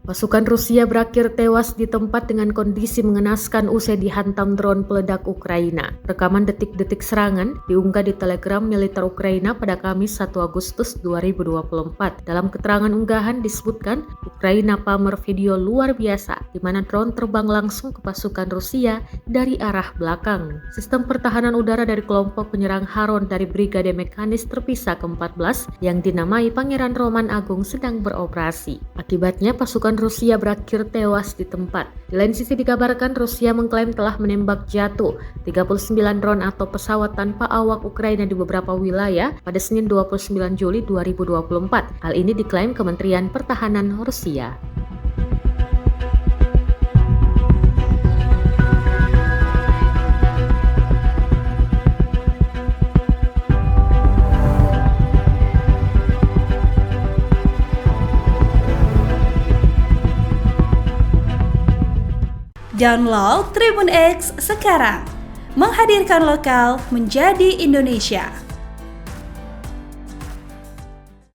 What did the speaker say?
Pasukan Rusia berakhir tewas di tempat dengan kondisi mengenaskan usai dihantam drone peledak Ukraina. Rekaman detik-detik serangan diunggah di Telegram militer Ukraina pada Kamis 1 Agustus 2024. Dalam keterangan unggahan disebutkan, Ukraina pamer video luar biasa di mana drone terbang langsung ke pasukan Rusia dari arah belakang. Sistem pertahanan udara dari kelompok penyerang Haron dari Brigade Mekanis Terpisah ke-14 yang dinamai Pangeran Roman Agung sedang beroperasi. Akibatnya pasukan Rusia berakhir tewas di tempat. Di lain sisi dikabarkan Rusia mengklaim telah menembak jatuh 39 drone atau pesawat tanpa awak Ukraina di beberapa wilayah pada Senin 29 Juli 2024. Hal ini diklaim Kementerian Pertahanan Rusia. Download Tribun X sekarang, menghadirkan lokal menjadi Indonesia.